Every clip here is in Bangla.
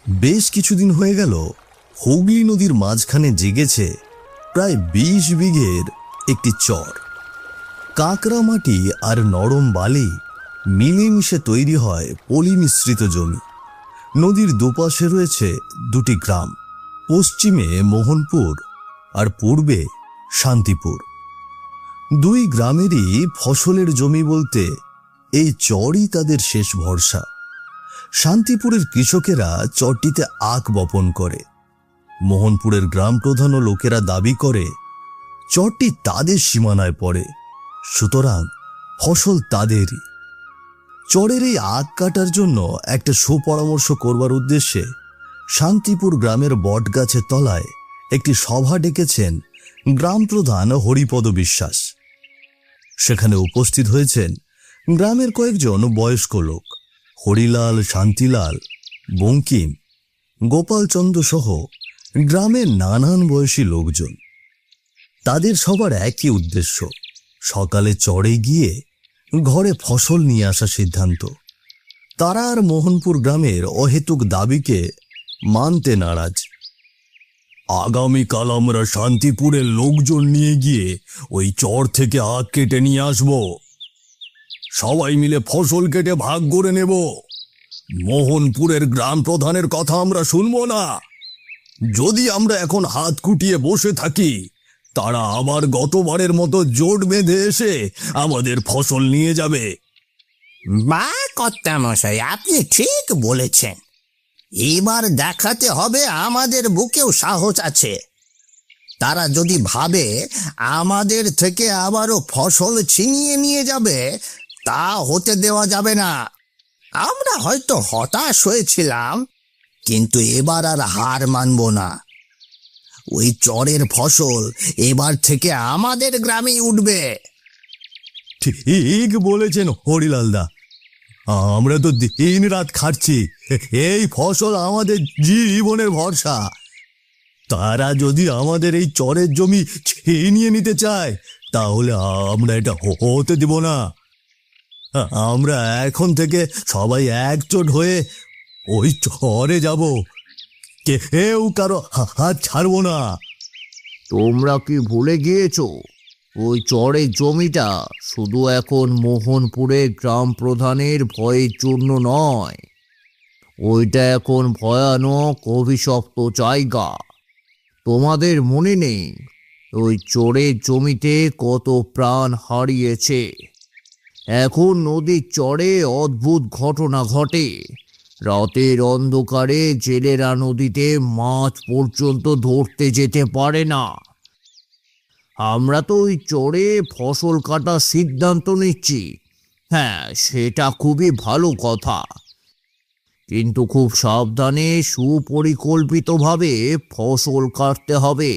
বেশ কিছুদিন হয়ে গেল হুগলি নদীর মাঝখানে জেগেছে প্রায় ২০ বিঘের একটি চর। কাঁকড়া মাটি আর নরম বালি মিলেমিশে তৈরি হয় পলি মিশ্রিত জমি। নদীর দুপাশে রয়েছে দুটি গ্রাম, পশ্চিমে মোহনপুর আর পূর্বে শান্তিপুর। দুই গ্রামেরই ফসলের জমি বলতে এই চরই তাদের শেষ ভরসা। শান্তিপুরের কৃষকেরা চরটিতে আখ বপন করে। মোহনপুরের গ্রাম প্রধান ও লোকেরা দাবি করে চরটি তাদের সীমানায় পড়ে, সুতরাং ফসল তাদেরই। চরের এই আখ কাটার জন্য একটা সুপরামর্শ করবার উদ্দেশ্যে শান্তিপুর গ্রামের বটগাছের তলায় একটি সভা ডেকেছেন গ্রাম প্রধান হরিপদ বিশ্বাস। সেখানে উপস্থিত হয়েছেন গ্রামের কয়েকজন বয়স্ক লোক, হরিলাল, শান্তিলাল, বঙ্কিম, গোপালচন্দ্র সহ গ্রামের নানান বয়সী লোকজন। তাদের সবার একই উদ্দেশ্য, সকালে চরে গিয়ে ঘরে ফসল নিয়ে আসা সিদ্ধান্ত। তারা আর মোহনপুর গ্রামের অহেতুক দাবিকে মানতে নারাজ। আগামীকাল আমরা শান্তিপুরের লোকজন নিয়ে গিয়ে ওই চর থেকে আখ কেটে নিয়ে আসব। সবাই মিলে ফসল কেটে ভাগ করে নেব। মোহনপুরের গ্রাম প্রধানের কথা আমরা শুনব না। যদি আমরা এখন হাত কুটিয়ে বসে থাকি, তারা আবার গতবারের মতো জোট বেঁধে এসে আমাদের ফসল নিয়ে যাবে। বা কর্তামশাই, আপনি ঠিক বলেছেন। এবার দেখাতে হবে আমাদের বুকেও সাহস আছে। তারা যদি ভাবে আমাদের থেকে আবারও ফসল ছিনিয়ে নিয়ে যাবে, তা হতে দেওয়া যাবে না। আমরা হয়তো হতাশ হয়েছিলাম, কিন্তু এবার আর হার মানব না। ওই চরের ফসল এবার থেকে আমাদের গ্রামেই উঠবে। ঠিক বলেছেন হরিলালদা। আমরা তো দিন রাত খাটছি, এই ফসল আমাদের জীবনের ভরসা। তারা যদি আমাদের এই চরের জমি ছিনিয়ে নিতে চায়, তাহলে আমরা এটা হতে দেব না। আমরা এখন থেকে সবাই একজোট হয়ে ওই চরে যাব, কেউ কারো হাত ছাড়বো না। তোমরা কি ভুলে গিয়েছো, ওই চরের জমিটা শুধু এখন মোহনপুরের গ্রাম প্রধানের ভয়ের জন্য নয়, ওইটা এখন ভয়ানক অভিশপ্ত জায়গা। তোমাদের মনে নেই ওই চরের জমিতে কত প্রাণ হারিয়েছে? এখন নদীর চরে অদ্ভুত ঘটনা ঘটে। রাতের অন্ধকারে জেলেরা নদীতে মাছ পর্যন্ত ধরতে যেতে পারে না। আমরা তো ওই চরে ফসল কাটার সিদ্ধান্ত নিচ্ছি। হ্যাঁ, সেটা খুবই ভালো কথা, কিন্তু খুব সাবধানে সুপরিকল্পিতভাবে ফসল কাটতে হবে,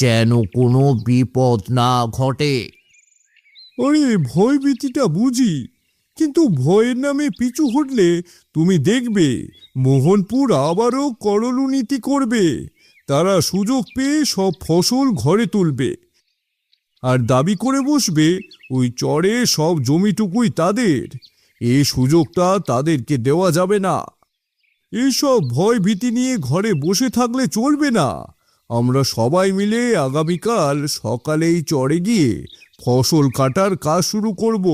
যেন কোনো বিপদ না ঘটে। আরে, ভয় ভীতিটা বুঝি, কিন্তু ভয়ের নামে পিছু হটলে তুমি দেখবে মোহনপুর আবারও করলু নীতি করবে। তারা সুযোগ পেয়ে সব ফসল ঘরে তুলবে আর দাবি করে বসবে ওই চরে সব জমিটুকুই তাদের। এই সুযোগটা তাদেরকে দেওয়া যাবে না। এইসব ভয় ভীতি নিয়ে ঘরে বসে থাকলে চলবে না। আমরা সবাই মিলে আগামীকাল সকালেই চরে গিয়ে ফসল কাটার কাজ শুরু করব।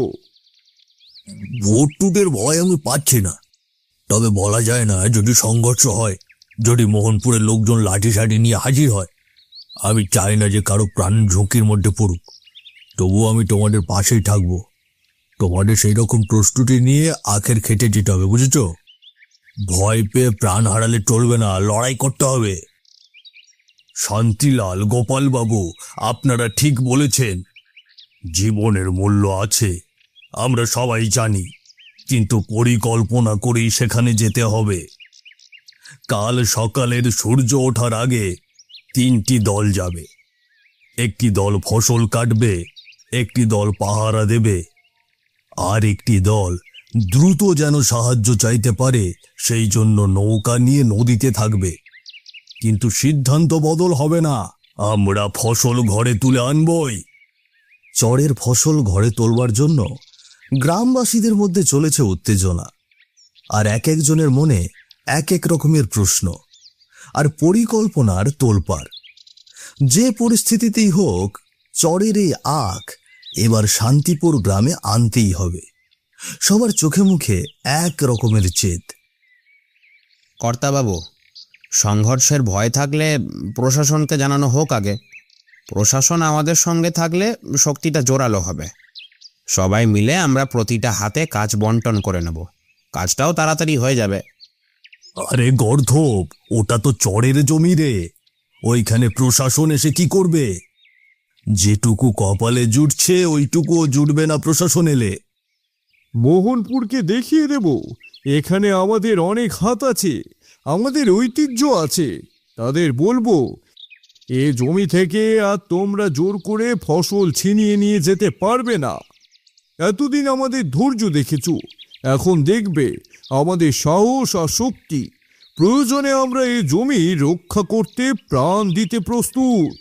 ভোট-টুটের ভয় আমি পাচ্ছি না, তবে বলা যায় না যদি সংঘর্ষ হয়, যদি মোহনপুরের লোকজন লাঠি সাঠি নিয়ে হাজির হয়। আমি চাই না যে কারো প্রাণ ঝুঁকির মধ্যে পড়ুক। তবুও আমি তোমাদের পাশেই থাকবো। তোমাদের সেই রকম প্রস্তুতি নিয়ে আখের খেটে যেতে হবে, বুঝেছ? ভয় পেয়ে প্রাণ হারালে চলবে না, লড়াই করতে হবে। শান্তিলাল, গোপালবাবু, আপনারা ঠিক বলেছেন। জীবনের মূল্য আছে, আমরা সবাই জানি, কিন্তু পরিকল্পনা করেই সেখানে যেতে হবে। কাল সকালের সূর্য ওঠার আগে 3টি দল যাবে। একটি দল ফসল কাটবে, একটি দল পাহারা দেবে, আর একটি দল দ্রুত যেন সাহায্য চাইতে পারে সেই জন্য নৌকা নিয়ে নদীতে থাকবে। কিন্তু সিদ্ধান্ত বদল হবে না, আমরা ফসল ঘরে তুলে আনবই। চরের ফসল ঘরে তোলবার জন্য গ্রামবাসীদের মধ্যে চলেছে উত্তেজনা, আর এক একজনের মনে এক এক রকমের প্রশ্ন আর পরিকল্পনার তোলপাড়। যে পরিস্থিতিতেই হোক চরের এই আখ এবার শান্তিপুর গ্রামে আনতেই হবে। সবার চোখে মুখে এক রকমের জেদ। কর্তাবাবু, সংঘর্ষের ভয় থাকলে প্রশাসনকে জানানো হোক আগে। প্রশাসন আমাদের সঙ্গে থাকলে শক্তিটা জোরালো হবে। সবাই মিলে আমরা প্রতিটা হাতে কাজ বন্টন করে নেব, কাজটাও তাড়াতাড়ি হয়ে যাবে। আরে গর্ধপ, ওটা তো চরের জমি রে, ওইখানে প্রশাসন এসে কি করবে? যেটুকু কপালে জুটছে ওইটুকুও জুটবে না প্রশাসন এলে। মোহনপুরকে দেখিয়ে দেব এখানে আমাদের অনেক হাত আছে, আমাদের ঐতিহ্য আছে। তাদের বলবো এ জমি থেকে আর তোমরা জোর করে ফসল ছিনিয়ে নিয়ে যেতে পারবে না। এতদিন আমাদের ধৈর্য দেখেছো, এখন দেখবে আমাদের সাহস আর শক্তি। প্রয়োজনে আমরা এই জমি রক্ষা করতে প্রাণ দিতে প্রস্তুত।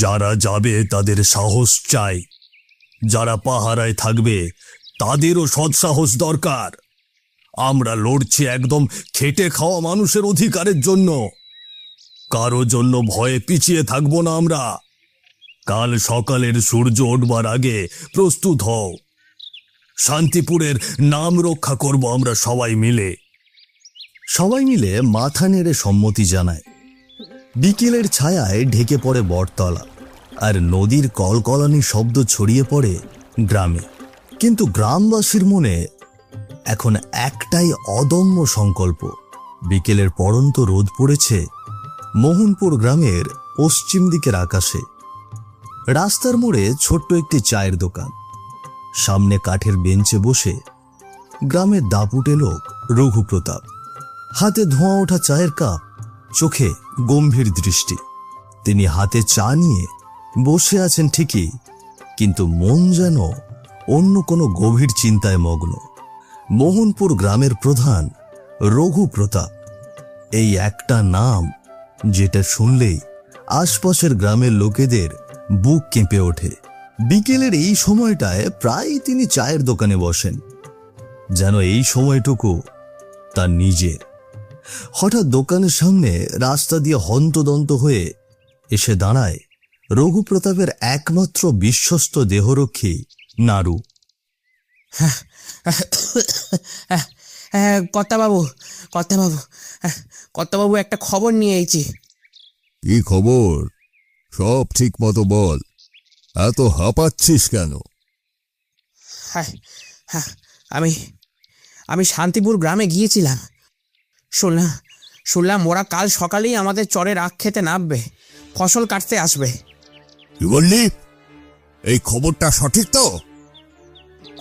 যারা যাবে তাদের সাহস চাই, যারা পাহারায় থাকবে তাদেরও সৎসাহস দরকার। আমরা লড়ছি একদম খেটে খাওয়া মানুষের অধিকারের জন্য, কারো জন্য ভয়ে পিছিয়ে থাকবো না আমরা। কাল সকালের সূর্য ওঠবার আগে প্রস্তুত হও, শান্তিপুরের নাম রক্ষা করব আমরা সবাই মিলে। সবাই মিলে মাথা নেড়ে সম্মতি জানায়। বিকেলের ছায়ায় ঢেকে পড়ে বটতলা, আর নদীর কলকলানি শব্দ ছড়িয়ে পড়ে গ্রামে। কিন্তু গ্রামবাসীর মনে এখন একটাই অদম্য সংকল্প। বিকেলের পড়ন্ত রোদ পড়েছে মোহনপুর গ্রামের পশ্চিম দিকের আকাশে। রাস্তার মোড়ে ছোট্ট একটি চায়ের দোকান, সামনে কাঠের বেঞ্চে বসে গ্রামের দাপুটে লোক রঘুপ্রতাপ। হাতে ধোঁয়া ওঠা চায়ের কাপ, চোখে গম্ভীর দৃষ্টি। তিনি হাতে চা নিয়ে বসে আছেন ঠিকই, কিন্তু মন যেন অন্য কোনো গভীর চিন্তায় মগ্ন। মোহনপুর গ্রামের প্রধান রঘুপ্রতাপ, এই একটা নাম যেটা শুনলেই আশপাশের গ্রামের লোকেদের বুক কেঁপে ওঠে। বিকেলের এই সময়টায় প্রায় তিনি চায়ের দোকানে বসেন, যেন এই সময়টুকু তার নিজের। হঠাৎ দোকানের সামনে রাস্তা দিয়ে হন্তদন্ত হয়ে এসে দাঁড়ায় রঘুপ্রতাপের একমাত্র বিশ্বস্ত দেহরক্ষী নাড়ু। কর্তাবাবু, কর্তাবাবু, কর্তাবাবু, একটা খবর নিয়ে এসেছি। কি খবর? সব ঠিক মতো বল, এত হাঁপাচ্ছিস কেন? হ্যাঁ হ্যাঁ, আমি শান্তিপুর গ্রামে গিয়েছিলাম। শুনলাম ওরা কাল সকালেই আমাদের চরের আখ খেতে নামবে, ফসল কাটতে আসবে। কি বললি? এই খবরটা সঠিক তো?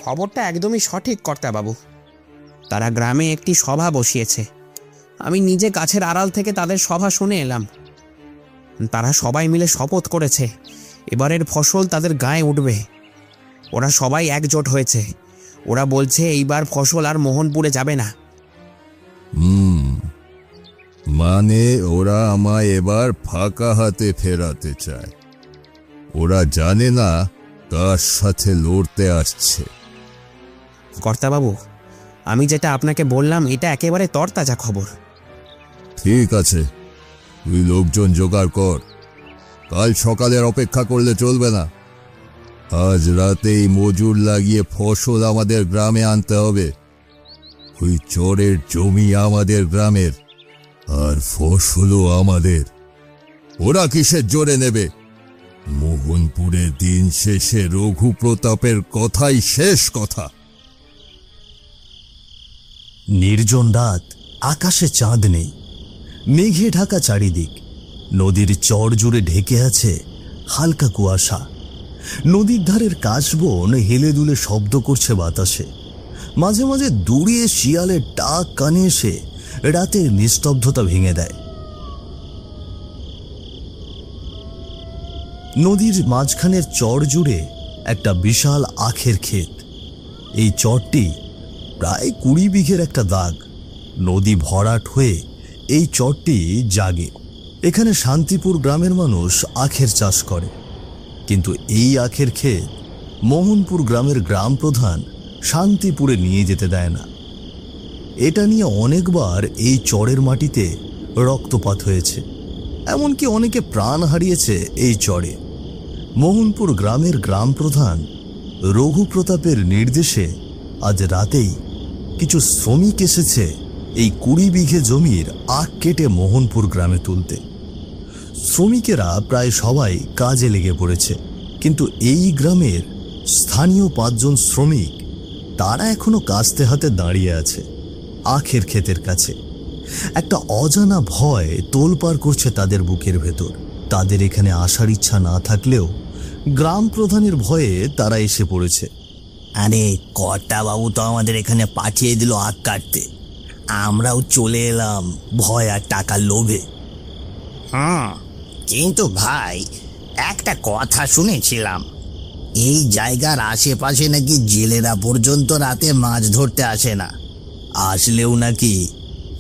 খবরটা একদমই সঠিক কর্তাবাবু। তারা গ্রামে একটি সভা বসিয়েছে। আমি নিজে গাছের আড়াল থেকে তাদের সভা শুনে এলাম। তারা সবাই মিলে শপথ করেছে এবারের ফসল তাদের গায়ে উঠবে। ওরা সবাই একজোট হয়েছে। ওরা বলছে এইবার ফসল আর মোহনপুরে যাবে না। মানে ওরা আমায় এবার ফাঁকা হাতে ফেরাতে চায়। ওরা জানে না কার সাথে লড়তে আসছে। কর্তাবাবু, আমি যেটা আপনাকে বললাম এটা একেবারে তরতাজা খবর। ঠিক আছে, তুই লোকজন জোগাড় কর। কাল সকালের অপেক্ষা করলে চলবে না। আজ রাতেই মজুর লাগিয়ে ফসল আমাদের গ্রামে আনতে হবে। ওই চরের জমি আমাদের গ্রামের, আর ফসলও আমাদের। ওরা কিসের জোরে নেবে? মোহনপুরের দিন শেষে রঘুপ্রতাপের কথাই শেষ কথা। নির্জন রাত, আকাশে চাঁদ নেই, মেঘে ঢাকা চারিদিক। নদীর চর জুড়ে ঢেকে আছে হালকা কুয়াশা। নদীর ধারের কাশবন হেলে দুলে শব্দ করছে বাতাসে। মাঝে মাঝে দূরিয়ে শিয়ালের ডাক কানে এসে রাতের নিস্তব্ধতা ভেঙে দেয়। নদীর মাঝখানের চর জুড়ে একটা বিশাল আখের ক্ষেত। এই চরটি প্রায় 20 বিঘের একটা দাগ। নদী ভরাট হয়ে এই চরটি জাগে। এখানে শান্তিপুর গ্রামের মানুষ আখের চাষ করে, কিন্তু এই আখের ক্ষেত মোহনপুর গ্রামের গ্রাম প্রধান শান্তিপুরে নিয়ে যেতে দেয় না। এটা নিয়ে অনেকবার এই চরের মাটিতে রক্তপাত হয়েছে, এমনকি অনেকে প্রাণ হারিয়েছে এই চরে। মোহনপুর গ্রামের গ্রাম প্রধান রঘু প্রতাপের নির্দেশে আজ রাতেই কিছু শ্রমিক এসেছে এই 20 বিঘে জমির আখ কেটে মোহনপুর গ্রামে তুলতে। শ্রমিকেরা প্রায় সবাই কাজে লেগে পড়েছে, কিন্তু এই গ্রামের স্থানীয় 5 জন শ্রমিক তারা এখনো কাস্তে হাতে দাঁড়িয়ে আছে আখের ক্ষেতের কাছে। একটা অজানা ভয় তোলপাড় করছে তাদের বুকের ভেতর। তাদের এখানে আসার ইচ্ছা না থাকলেও গ্রাম প্রধানের ভয়ে তারা এসে পড়েছে। আরে কর্তা বাবু তো আমাদের এখানে পাঠিয়ে দিল আখ কাটতে, আমরাও চলে এলাম ভয় আর টাকার লোভে। কিন্তু ভাই, একটা কথা শুনেছিলাম, এই জায়গার আশেপাশে নাকি জেলেরা পর্যন্ত রাতে মাছ ধরতে আসে না, আসলেও নাকি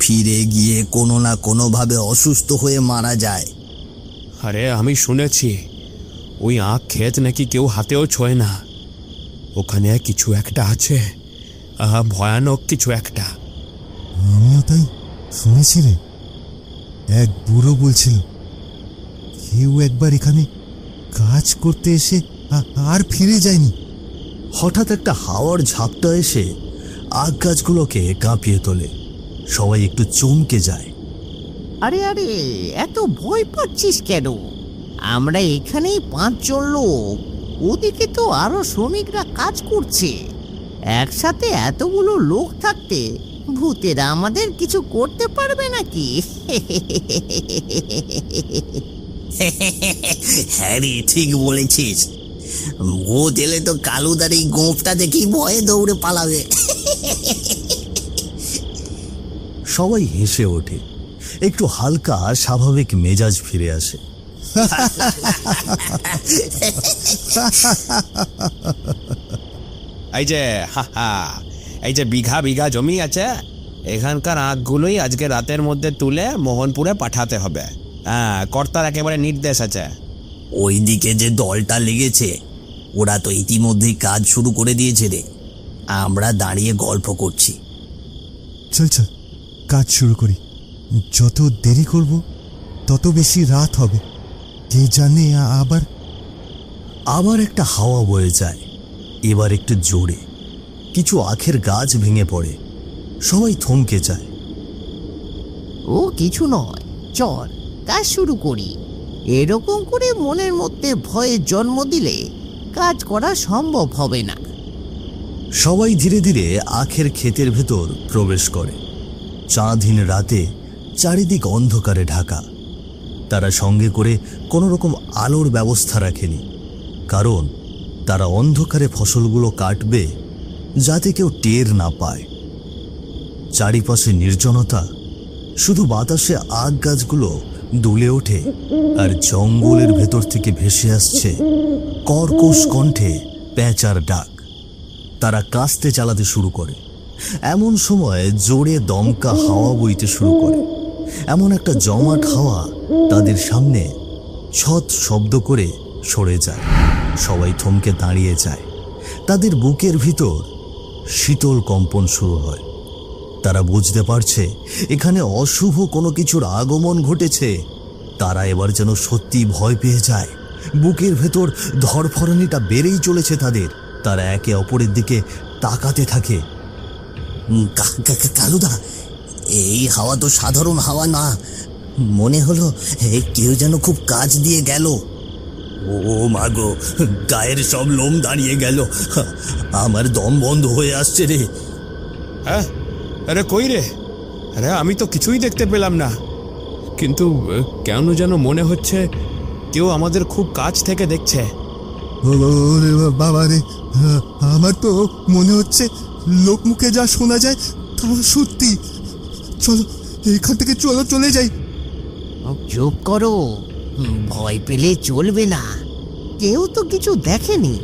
ফিরে গিয়ে কোনো না কোনোভাবে অসুস্থ হয়ে মারা যায়। আরে আমি শুনেছি ওই আখ ক্ষেত নাকি কেউ হাতেও ছোঁয় না। ওখানে কিছু একটা আছে, ভয়ানক কিছু একটা। আমিও তাই শুনেছি রে। এক বুড়ো বলছিল কেউ একবার এখানে কাজ করতে এসে আর ফিরে যায়নি। হঠাৎ একটা হাওয়ার ঝাপটা এসে আখ গাছগুলোকে কাঁপিয়ে তোলে। সবাই একটু চমকে যায়। আরে আরে, এত ভয় পাচ্ছিস কেন? আমরা এখানেই 5 জন লোক, ওদিকে তো আরো শ্রমিকরা কাজ করছে। একসাথে এতগুলো লোক থাকতে ভূতেরা আমাদের কিছু করতে পারবে নাকি? হ্যাঁ রে, ঠিক বলেছিস। ভূত এলে তো কালুদার এই গোঁফটা দেখেই ভয়ে দৌড়ে পালাবে। সবাই হেসে ওঠে, একটু হালকা স্বাভাবিক মেজাজ ফিরে আসে। এই যে বিঘা বিঘা জমি আছে, এখানকার আখগুলোই আজকে রাতের মধ্যে তুলে মোহনপুরে পাঠাতে হবে। হ্যাঁ, কর্তার একেবারে নির্দেশ আছে। ওইদিকে যে দলটা লেগেছে ওরা তো ইতিমধ্যেই কাজ শুরু করে দিয়েছে রে। আমরা দাঁড়িয়ে গল্প করছি। চল চল, কাজ শুরু করি। যত দেরি করব তত বেশি রাত হবে। কে জানে আবার একটা হাওয়া বয়ে যায়, এবার একটু জোরে। কিছু আখের গাছ ভেঙে পড়ে, সবাই থমকে যায়। ও কিছু নয়, চল কাজ শুরু করি। এরকম করে মনের মধ্যে ভয়ের জন্ম দিলে কাজ করা সম্ভব হবে না। সবাই ধীরে ধীরে আখের ক্ষেতের ভেতর প্রবেশ করে। চাঁদহীন রাতে চারিদিক অন্ধকারে ঢাকা। তারা সঙ্গে করে কোনো রকম আলোর ব্যবস্থা রাখেনি, কারণ তারা অন্ধকারে ফসলগুলো কাটবে যাতে কেউ টের না পায়। চারিপাশে নির্জনতা, শুধু বাতাসে আখ গাছগুলো দুলে ওঠে, আর জঙ্গলের ভেতর থেকে ভেসে আসছে কর্কশ কণ্ঠে পেঁচার ডাক। তারা কাস্তে চালাতে শুরু করে। এমন সময় জোরে দমকা হাওয়া বইতে শুরু করে। এমন একটা জমাট হাওয়া তাদের সামনে ছট শব্দ করে সরে যায়। সবাই থমকে দাঁড়িয়ে যায়। তাদের বুকের ভিতর শীতল কম্পন শুরু হয়। তারা বুঝতে পারছে এখানে অশুভ কোনো কিছুর আগমন ঘটেছে। তারা এবার যেন সত্যি ভয় পেয়ে যায়। বুকের ভেতর ধরফরানিটা বেড়েই চলেছে তাদের। তারা একে অপরের দিকে তাকাতে থাকে। কালুদা, এই হাওয়া তো সাধারণ হাওয়া না, মনে হলো কেউ যেন খুব কাজ দিয়ে গেল। ও মাগো, গায়ের সব লোম দাঁড়িয়ে গেল, আমার দম বন্ধ হয়ে আসছে রে। হ্যাঁ, আরে কই রে? আরে আমি তো কিছুই দেখতে পেলাম না, কিন্তু কেন যেন মনে হচ্ছে কেউ আমাদের খুব কাছ থেকে দেখছে। ওরে বাবা রে, আমার তো মনে হচ্ছে লোক মুখে যা শোনা যায় তা সত্যি। চলো এখান থেকে চলে যাই। চুপ করো, ভয় পেলে চলবে না। কেউ তো কিছু দেখেনি,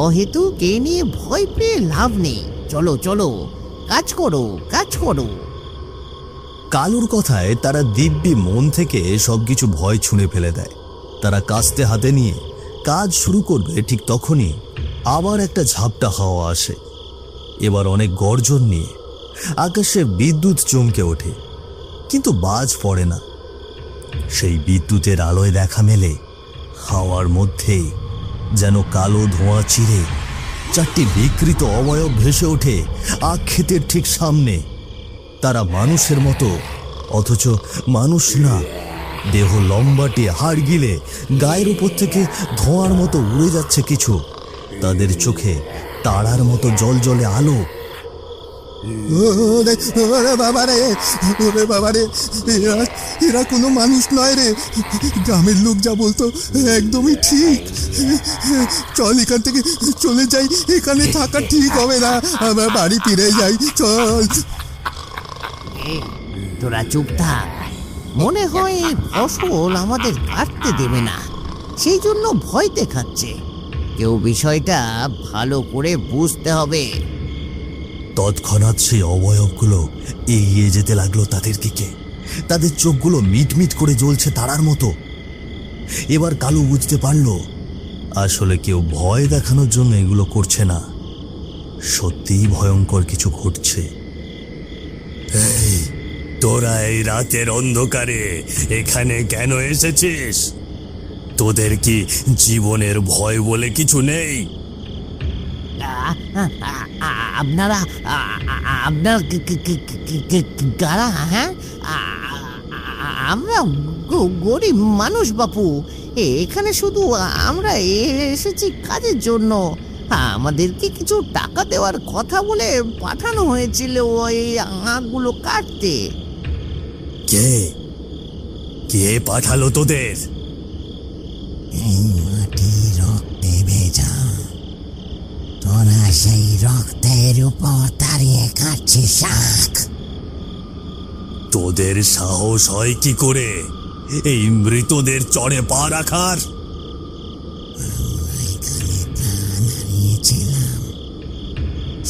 অহেতু কে নিয়ে ভয় পেয়ে লাভ নেই। চলো চলো, কাজ করো কাজ করো। কালুর কথায় তারা দিব্যি মন থেকে সবকিছু ভয় ছুঁড়ে ফেলে দেয়। তারা কাস্তে হাতে নিয়ে কাজ শুরু করবে, ঠিক তখনই আবার একটা ঝাপটা হাওয়া আসে। এবার অনেক গর্জন নিয়ে। আকাশে বিদ্যুৎ চমকে ওঠে, কিন্তু বাজ পড়ে না। সেই বিদ্যুতের আলোয় দেখা মেলে হাওয়ার মধ্যেই যেন কালো ধোঁয়া চিরে 4টি বিকৃত অবয়ব ভেসে ওঠে আখ ক্ষেতের ঠিক সামনে। তারা মানুষের মতো, অথচ মানুষ না। দেহ লম্বাটে, হাড় গিলে, গায়ের উপর থেকে ধোঁয়ার মতো উড়ে যাচ্ছে কিছু। তাদের চোখে তারার মতো জলজলে আলো। ওরে ওরে বাবারে, ওরে বাবারে, এরা কোনো মানুষ নয় রে। গ্রামের লোক যা বলতো একদমই ঠিক। চল এখান থেকে চলে যাই, এখানে থাকা ঠিক হবে না। আমরা বাড়ি ফিরে যাই, চল। তোরা চুপ থাক। মনে হয় এই ফসল আমাদের কাটতে দেবে না, সেই জন্য ভয় দেখাচ্ছে। কেউ বিষয়টা ভালো করে বুঝতে হবে। তৎক্ষণাৎ সেই অবয়বগুলো এগিয়ে যেতে লাগলো তাদের দিকে। তাদের চোখগুলো মিটমিট করে জ্বলছে তারার মতো। এবার কালু বুঝতে পারলো আসলে কেউ ভয় দেখানোর জন্য এগুলো করছে না, সত্যিই ভয়ঙ্কর কিছু ঘটছে। এই, তোরা এই রাতের অন্ধকারে এখানে কেন এসেছিস? তোদের কি জীবনের ভয় বলে কিছু নেই? আপনারা আপনার কারা? হ্যাঁ, আমরা গরিব মানুষ বাপু। এখানে শুধু আমরা এসেছি কাজের জন্য। আমাদেরকে কিছু টাকা দেওয়ার কথা বলে পাঠানো হয়েছিল ওই আখগুলো কাটতে। কে কে পাঠালো তোদের? এই মাটি রক্তে ভেজা, তোরা সেই রক্তের উপর দাঁড়িয়ে কাটছিস শাক। তোদের সাহস হয় কি করে এই মৃতদের চড়ে পা রাখার? এখানে প্রাণ হারিয়েছিলাম,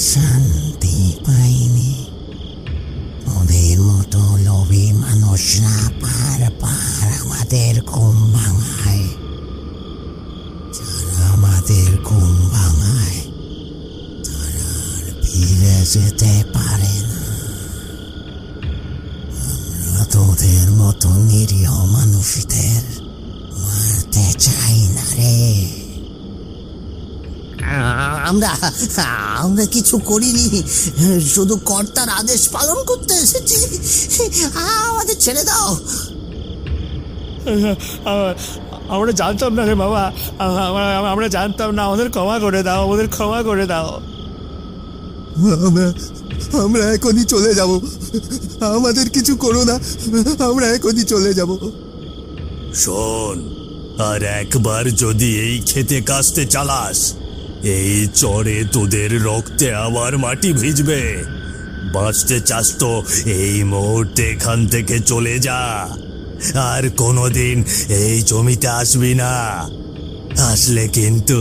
শান্তি পাইনি। ওদের মতো লোভী মানুষরা পার আমাদের ঘুম ভাঙায়। যারা আমাদের ঘুম ভাঙায় তারা আর ফিরে যেতে পারে না। আমরা তোদের মতো নিরীহ মানুষদের মারতে চাই না রে। আমরা আমরা কিছু করিনি, শুধু কর্তার আদেশ পালন করতে এসেছি। আমাদের ছেড়ে দাও। আমরা জানতাম না রে বাবা, আমরা জানতাম না। আমাদের ক্ষমা করে দাও, আমাদের ক্ষমা করে দাও। আমরা এখনই চলে যাব। আমাদের কিছু করো না, আমরা এখনই চলে যাব। শোন, আর একবার যদি এই খেতে কাস্তে চালাস, এই চরে তোদের রক্তে আবার মাটি ভিজবে। বাঁচতে চাস তো এই মুহূর্তে এখান থেকে চলে যা। আর কোনোদিন এই জমিতে আসবি না। আসলে কিন্তু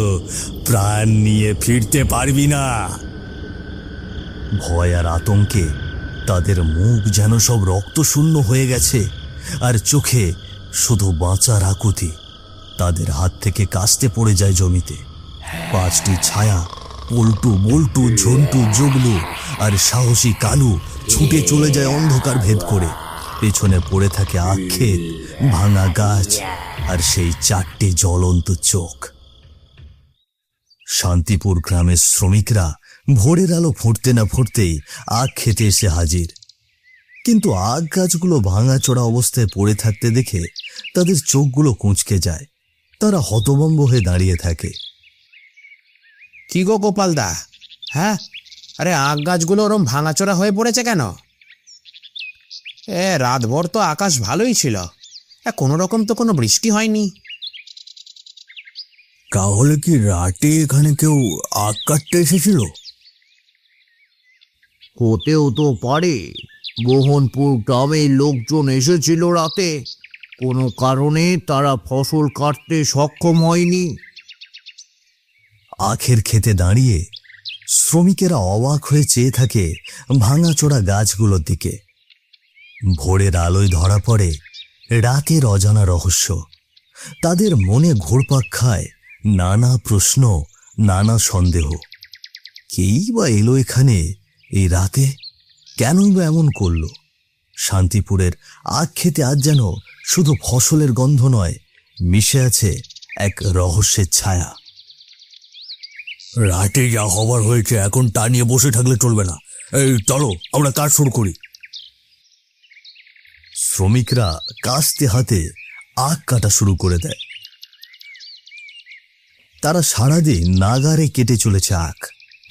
প্রাণ নিয়ে ফিরতে পারবি না। ভয় আর আতঙ্কে তাদের মুখ যেন সব রক্তশূন্য হয়ে গেছে, আর চোখে শুধু বাঁচার আকুতি। তাদের হাত থেকে কাস্তে পড়ে যায় জমিতে। 5টি ছায়া, পল্টু, বল্টু, ঝন্টু, জগলু আর সাহসী কালু ছুটে চলে যায় অন্ধকার ভেদ করে। পেছনে পড়ে থাকে আক্ষেত, ভাঙা গাছ আর সেই 4টি জ্বলন্ত চোখ। শান্তিপুর গ্রামের শ্রমিকরা ভোরের আলো ফুটতে না ফুটতেই আখ খেতে এসে হাজির। কিন্তু আখ গাছগুলো ভাঙাচোরা অবস্থায় পড়ে থাকতে দেখে তাদের চোখগুলো কুঁচকে যায়। তারা হতভম্ব হয়ে দাঁড়িয়ে থাকে। কি গো গোপালদা? হ্যাঁ, আরে আখ গাছগুলো ওরম ভাঙাচোরা হয়ে পড়েছে কেন? রাতভর তো আকাশ ভালোই ছিল, কোনো রকম তো কোনো বৃষ্টি হয়নি। তাহলে কি রাতে এখানে কেউ আখ কাটতে এসেছিল? হতেও তো পারে। মোহনপুর গ্রামের লোকজন এসেছিল রাতে, কোনো কারণে তারা ফসল কাটতে সক্ষম হয়নি। আখের খেতে দাঁড়িয়ে শ্রমিকেরা অবাক হয়ে চেয়ে থাকে ভাঙাচোরা গাছগুলোর দিকে। ভোরের আলোয় ধরা পড়ে রাতের অজানা রহস্য। তাদের মনে ঘুরপাক খায় নানা প্রশ্ন, নানা সন্দেহ। কেই বা এলো এখানে এই রাতে? কেনই বা এমন করলো? শান্তিপুরের আখ খেতে আজ যেন শুধু ফসলের গন্ধ নয়, মিশে আছে এক রহস্যের ছায়া। রাতে যা হবার হয়েছে এখন তা নিয়ে বসে থাকলে চলবে না। এই চলো আমরা কাজ শুরু করি। শ্রমিকরা কাস্তে হাতে আখ কাটা শুরু করে দেয়। তারা সারাদিন নাগারে কেটে চলেছে আখ।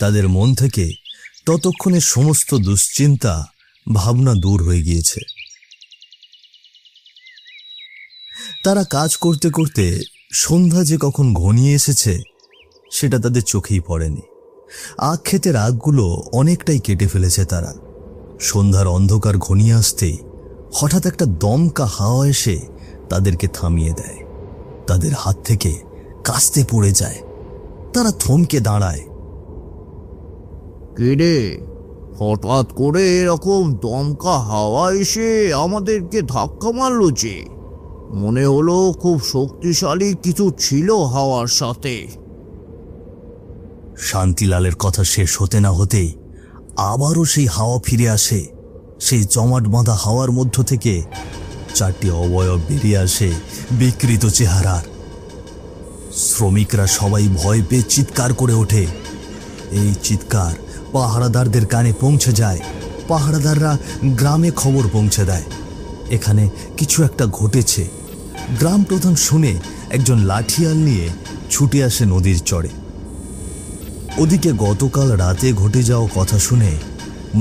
তাদের মন থেকে ততক্ষণে সমস্ত দুশ্চিন্তা ভাবনা দূর হয়ে গিয়েছে। তারা কাজ করতে করতে সন্ধ্যা যে কখন ঘনিয়ে এসেছে সেটা তাদের চোখেই পড়েনি। আখ ক্ষেতের আগগুলো অনেকটাই কেটে ফেলেছে তারা। সন্ধ্যার অন্ধকার ঘনিয়ে আসতেই হঠাৎ একটা দমকা হাওয়া এসে তাদেরকে থামিয়ে দেয়। তাদের হাত থেকে কাস্তে পড়ে যায়। তারা থমকে দাঁড়ায়। কিরে, হঠাৎ করে এরকম দমকা হাওয়া এসে আমাদেরকে ধাক্কা মারলো যে? মনে হলো খুব শক্তিশালী কিছু ছিল হাওয়ার সাথে। শান্তিলালের কথা শেষ হতে না হতেই আবারও সেই হাওয়া ফিরে আসে। সেই জমাট বাঁধা হাওয়ার মধ্য থেকে 4টি অবয়ব বেরিয়ে আসে, বিকৃত চেহারার। শ্রমিকরা সবাই ভয় পেয়ে চিৎকার করে ওঠে। এই চিৎকার পাহারাদারদের কানে পৌঁছে যায়। পাহারাদাররা গ্রামে খবর পৌঁছে দেয় এখানে কিছু একটা ঘটেছে। গ্রাম প্রধান শুনে একজন লাঠিয়াল নিয়ে ছুটে আসে নদীর চরে। ওদিকে গতকাল রাতে ঘটে যাওয়া কথা শুনে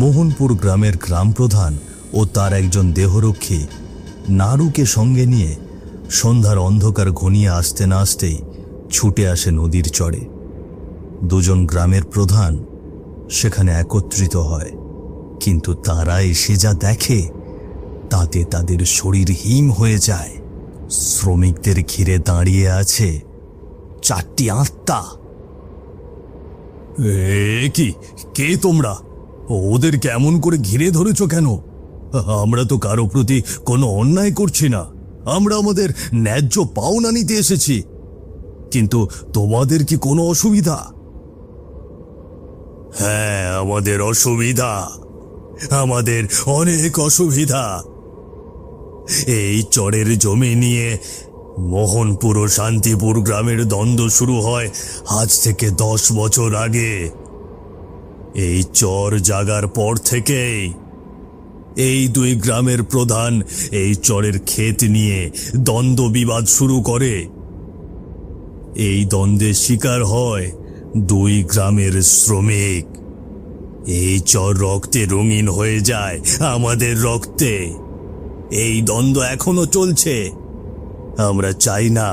মোহনপুর গ্রামের গ্রাম প্রধান ও তার একজন দেহরক্ষী নাড়ুকে সঙ্গে নিয়ে সন্ধ্যার অন্ধকার ঘনিয়ে আসতে না আসতেই ছুটে আসে নদীর চরে। দুজন গ্রামের প্রধান সেখানে একত্রিত হয়, কিন্তু তারা এসে যা দেখে তাতে তাদের শরীর হিম হয়ে যায়। শ্রমিকদের ঘিরে দাঁড়িয়ে আছে 4টি আত্মা। কি কে তোমরা? ওদের কেমন করে ঘিরে ধরেছ কেন? আমরা তো কারো প্রতি কোনো অন্যায় করছি না। আমরা আমাদের ন্যায্য পাওনা নিতে এসেছি। কিন্তু তোমাদের কি কোনো অসুবিধা? হ্যাঁ, আমাদের অসুবিধা, আমাদের অনেক অসুবিধা। এই চরের জমি নিয়ে মোহনপুর ও শান্তিপুর গ্রামের দ্বন্দ্ব শুরু হয় আজ থেকে 10 বছর আগে। এই চর জাগার পর থেকেই এই 2 গ্রামের প্রধান এই চরের ক্ষেত নিয়ে দ্বন্দ্ব বিবাদ শুরু করে। এই দ্বন্দ্বের শিকার হয় 2 গ্রামের শ্রমিক। এই চর রক্তে রঙিন হয়ে যায়, আমাদের রক্তে। এই দ্বন্দ্ব এখনো চলছে। আমরা চাই না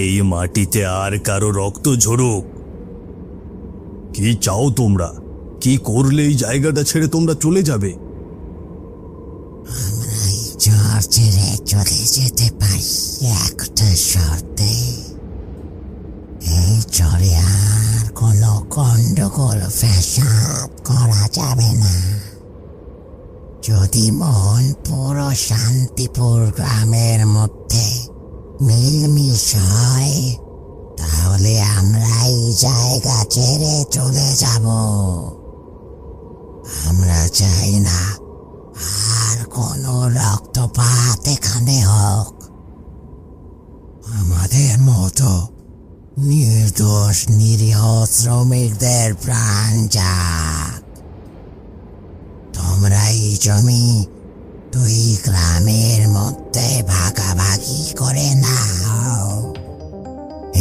এই মাটিতে আর কারো রক্ত ঝরুক। কি চাও তোমরা? কি করলে এই জায়গাটা ছেড়ে তোমরা চলে যাবে? আমরা এই চর ছেড়ে চলে যেতে পারি একটা শর্তে। এই চরে আর কোনো গন্ডগোল ফ্যাসাদ করা যাবে না। যদি মোহনপুর ও শান্তিপুর গ্রামের মধ্যে মিলমিশ হয় তাহলে আমরা এই জায়গা ছেড়ে চলে যাব। আমরা চাই না আর কোনো রক্তপাত এখানে হোক। আমাদের মতো নির্দোষ নিরীহ শ্রমিকদের প্রাণ যাক। তোমরা এই জমি 2 গ্রামের মধ্যে ভাগাভাগি করে নাও।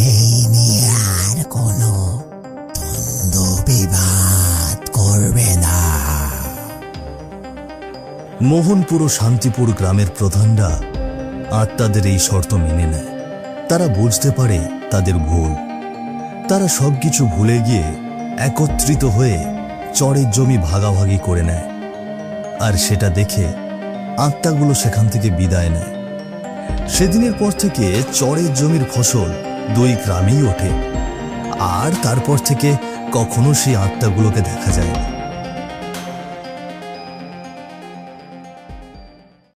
এই নিয়ে আর কোনো দ্বন্দ্ব বিবাদ করবে না। মোহনপুর ও শান্তিপুর গ্রামের প্রধানরা আত্মাদের এই শর্ত মেনে নেয়। তারা বুঝতে পারে তাদের ভুল। তারা সবকিছু ভুলে গিয়ে একত্রিত হয়ে চরের জমি ভাগাভাগি করে নেয়। আর সেটা দেখে আত্মাগুলো সেখান থেকে বিদায় নেয়। সেদিনের পর থেকে চরের জমির ফসল 2 গ্রামেই ওঠে। আর তারপর থেকে কখনো সেই আত্মাগুলোকে দেখা যায় না।